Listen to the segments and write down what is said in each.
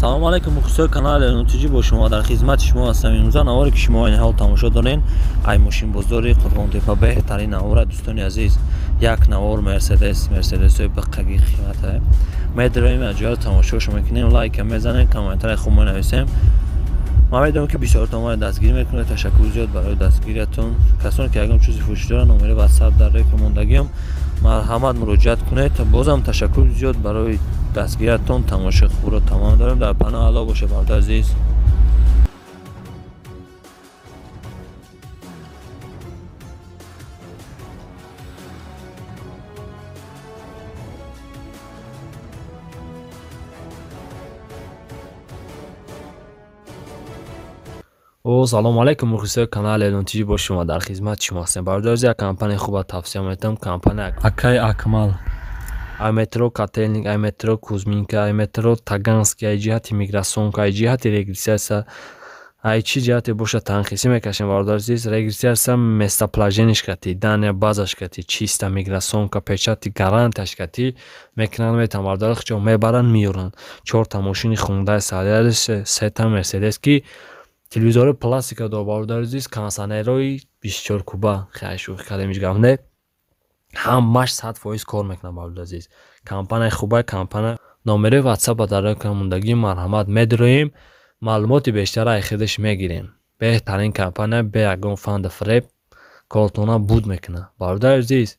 سلام علیکم مختصر کانال نوتیجی با شما در خدمت شما هستم. امروز نواری که شما این حال تماشا دارین ای ماشین بازاری قربان تپا بهترین نوار دوستان عزیز یک نوار مرسدس بقیه قیمته میداریم از جای تماشا شما کنین لایک میزنین کامنت خوب نویسیم. ما میدونم که بسیار تومان دستگیری میکنه. تشکر زیاد برای دستگیریتون. کسانی که اگه چیزی فروش دارن نمره واتساپ در ریکامندگیم مرحمت مراجعه کنید. بازم تشکر زیاد برای دستگیریتون. تماشا خوب رو تمام دارم. در پناه الله باشه برادر عزیز. سلام علیکم مختصر کانال نوتیجی با شما در خدمت شما هستم. برادر عزیز یک کمپانی خوب توصیه میکنم. کمپانی اکای اکمال ایمترو کاتلینگ ایمترو کوزمینکا ایمترو تاگانسکی ای جهت میگراسیون ای جهت رگریسیاسا ای چی جهت باشه تنخیصی میکشیم. برادر عزیز رگریسیاسا место پلاژنش کتی دانه بازش کتی چیستا میگراسیون کا پچاتی گارانتش کتی میکنن میتونن برادر خچو میبرن میورن 4 تا ماشین خونده سالیارش 3 تا مرسدس کی تلویزیون پلاستیکا دو برادر عزیز کانسانروی 24 کوبا خیشو کلمش گفته همش 100% کار میکنه. برادر عزیز کمپانی خوبه. کمپانی نمره واتساپ در رکامندگی مرحمت میداریم. معلومات بیشتر از خودش میگیریم. بهترین کمپانی به یگان فاند فریب کارتونا بود میکنه. برادر عزیز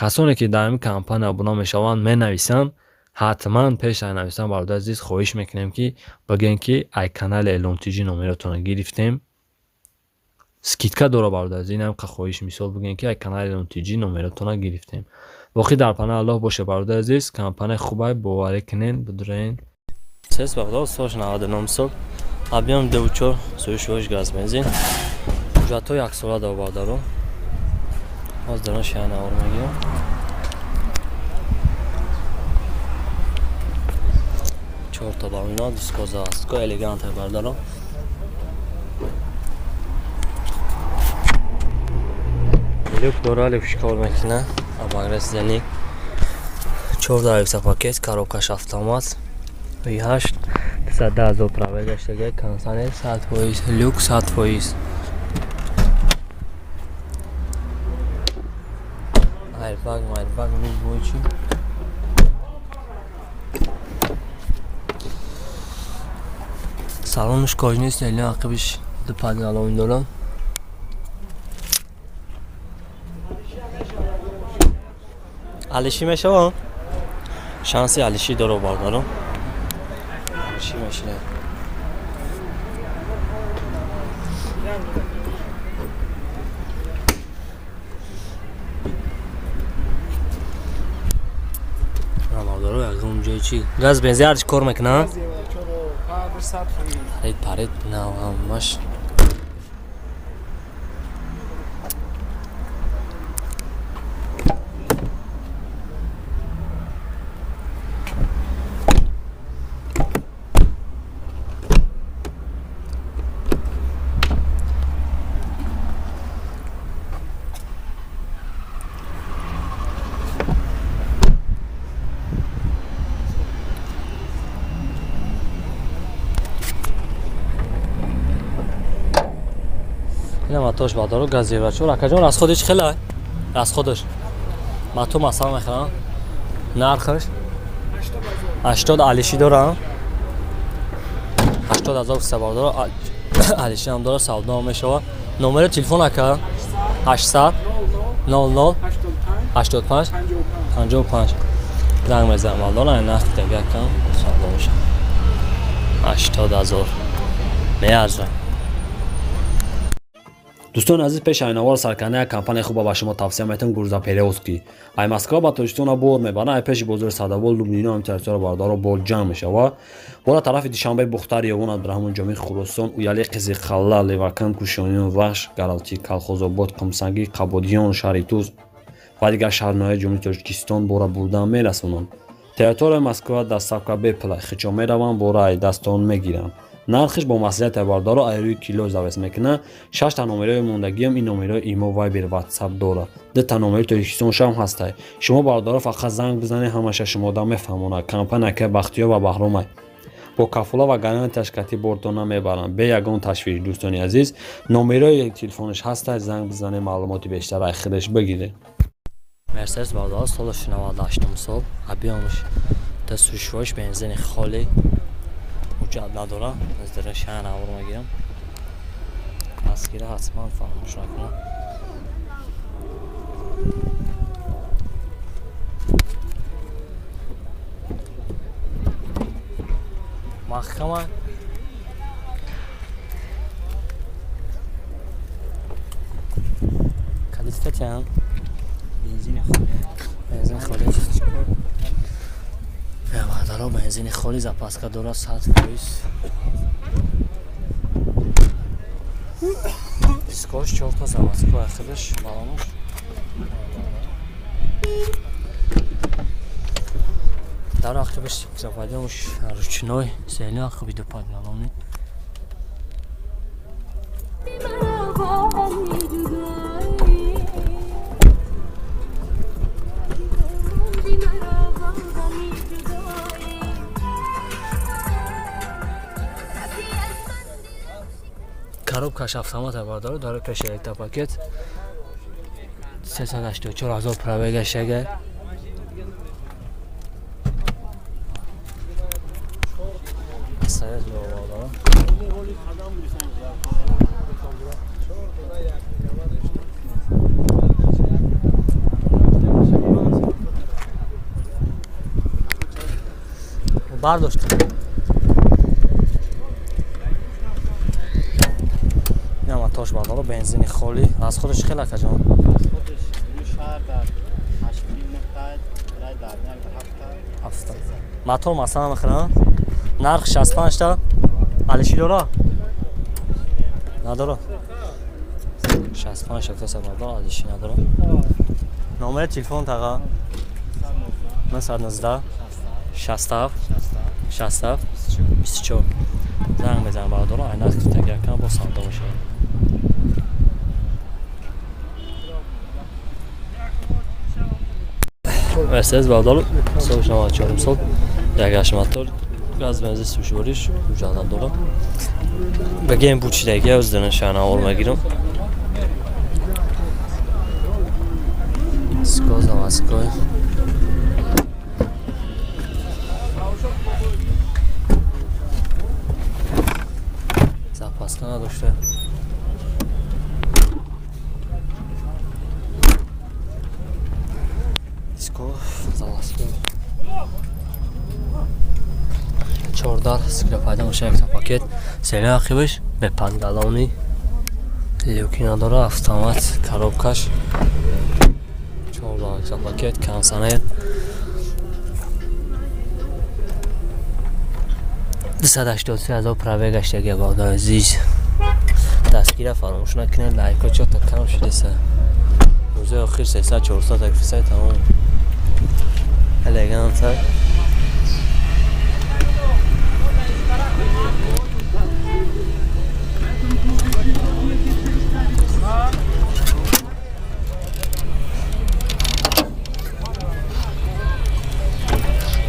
کسانی که در این کمپانی ابونه میشوند مینویسن حتما پیش نویسن. برادر عزیز خواهش میکنیم که بگین که ای کانال اعلان تیجی نمرتون گرفتیم سکیتکا داره. برادر عزیز اینم که خواهش مثال بگین که ای کانال اعلان تیجی نمرتون گرفتیم. واقعا در پناه الله باشه برادر عزیز. کمپانی خوبه باور کنین بدرین. سیس بغداد سوش 99 سال объем 2.4 سویش گاز بنزین جاتو یک ساله دو بردارو از درنش یعنی آور میگیرم. چهار تا با اینا دیسکوزا است که الیگانت بردارم. لیک دورال فشکار میکنه اباگرس زنی 4 دایره پاکت کاروکاش автомат V8 110,000 پرابه گشته کانسانه 100% لیک 100%. ایرباگ میز بویچی سالونش کاج نیست. یعنی عقبش دو پنل الان دارم. علیشی میشه شانسی علیشی دارو بردارم. چی میشه بردارو یک اونجا چی گاز بنزین هرچی کار میکنه پرید نه همش ماتوش بادارو گازی بچو راکجان از خودش خیلی از خودش ماتو مثلا میخوام نرخش 80 علیشی دارم 80,000 سوار داره علیشی هم داره سودا میشه. نمره تلفن اکا 800 00 85 55 زنگ میزنم والله نه نفت دیگه کم سودا میشه 80,000 میارزه. دوستان عزیز پیش اینوار سرکنه کمپانی خوبه با شما توصیه میکنم. گورزا پیروسکی ای مسکو با توشتون بور میبره. ای پیش بازار ساداول لوبنینا هم ترتیب باردارو بول جمع میشه و بالا طرف دیشنبه بختاری اون در همون جامع خراسان و یالی قزی خلا لیواکن کوشانیون وحش گالتی کالخوزآباد قمسنگی قبادیان شریتوز و دیگر شهرهای جمهوری تاجیکستان بورا بردن میرسونن. تریتور مسکو دستاکا بپلا خچو میروان بورا دستان میگیرن. نرخش با مسئولیت باردار ایروی کیلو زوست میکنه. 6 تا نمره موندگی هم این نمره ایمو وایبر واتساپ داره. 2 تا نمره تلویزیون هم هسته. شما باردار فقط زنگ بزنید همش شما دا میفهمونه. کمپانی که بختیار و بهرام бо кафола ва гарантияш кати бортона мебаранд. Бе ягон ташвиш дӯстони азиз, номерои телефониш ҳастад, занг бизанед, маълумоти бештар аз худаш бигиред. Mercedes Vardar sola 98 sol объемش تا سوشواش بنزین خالی مجدد نداره از درش هن آور میگیرم اسکیره حتما فراموش نکنم محکمه کلیفت هم بنزین خالی دارا بنزین خالی запаска дора 100%. Дискош 4 та заводской ахидаш балонош. Дара ахибаш заводёш ручной, сели ахиби до подгалони. коробкаш автомат бардор дاره پیش الکتروپاکت 384,000 پروگه شگه سایز بالا برداشت تاش بالا بنزین خالی از خودش خیلی کجا از خودش شهر در 8 کیلومتر رای در 7 موتور مثلا میخرن نرخ 65 تا علیشی داره نداره 65 تا سه بالا علیشی نداره نمره تلفن تاقا 919 67 67 24 زنگ بزن بالا عینک تگه کن با ساندا میشه Mercedes Vardar sol şama açıyorum sol yagaş motor gaz benzin suşuriş ucundan dolu bugün bu çilege özden şana olma girim skoza maskoy zapaska nadoşte چهاردار سکرپایده باشه یک تا پاکت سیلی عقیبش به پنگلانی لیوکی نداره автомат коробкаш چهاردار یک تا پاکت کنسانه 283,000 پروگه گشتگی بادا عزیز دستگیره فراموش نکنید لایک و چه تا کم شده سه روزه آخر 300-400 تکفیسای تمام elegante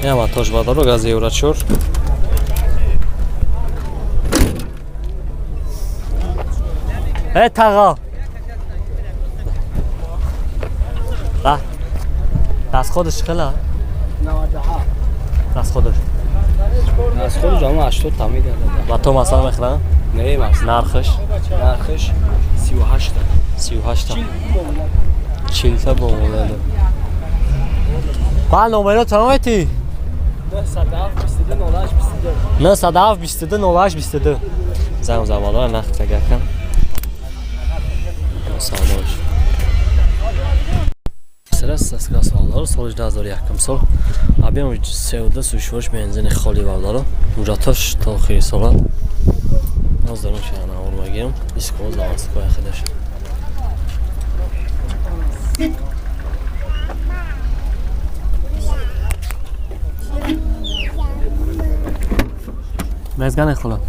ya matoş vadaro gaz evraçor tağa la دست خودش خیلی دست خودش اما 80 تا میده و تو مثلا میخرن؟ نه مثلا نرخش 38 تا 40 تا با مدل با نمره تمامتی 907 زنگ زمالا نخ تگه کن سلامش Стресс гасвалдор соли 2001 сол объем CO2 сушвош бензин холи валдор мужатош то охири сола наздорун шана урмагим иско заводско хидаш мезган хола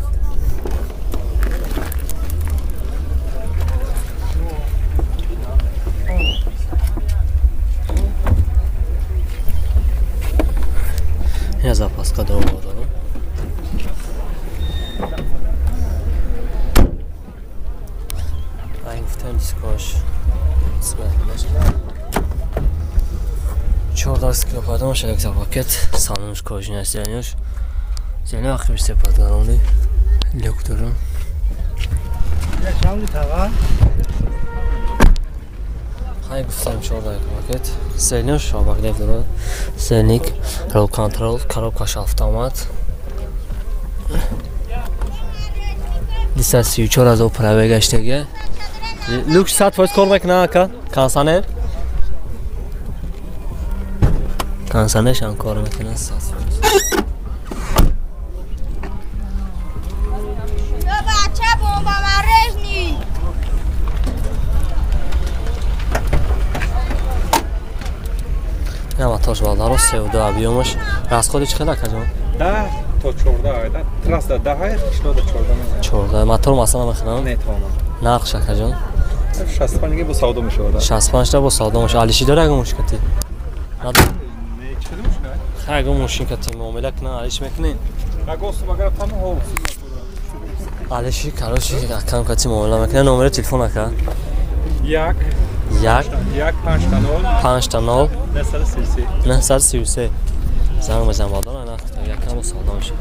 Я запаска дорого дадам. 4 скрипадон шелектор пакет сануш кожина зеленюш. Зеленый ахир сепатгарони. Лекторун. Я чамли тага. Хай гуфтам 4 пакет. Зеленюш шабак лектор. Зеленик, roll control, коробкаш автомат. 234,000 пробег гаштага. Люкс 100% кор мекунад ака. Консонер. Консонерш ҳам кор мекунад 100%. Я мотор балдару 32 объемаш. Расходи чӣ қадар каҷон? 10 то 14 айда. Трас да 10 ай, 14 14. Мотор масала мехонам. нетавонам. Нақша каҷон? 65 ге бо савдо мешавад. 65 та бо савдо мош. Алиши дора агам мушкати. Надо. Нечида мушкат. Хага мушкати муомила кна алиш мекунин. Агос магар тамом Алиши кароши акам кати муомила мекунин. Номер телефон ака. 1 1 5 та 0 5 та 0 933 занг мезан балдон ана якам савдо мош.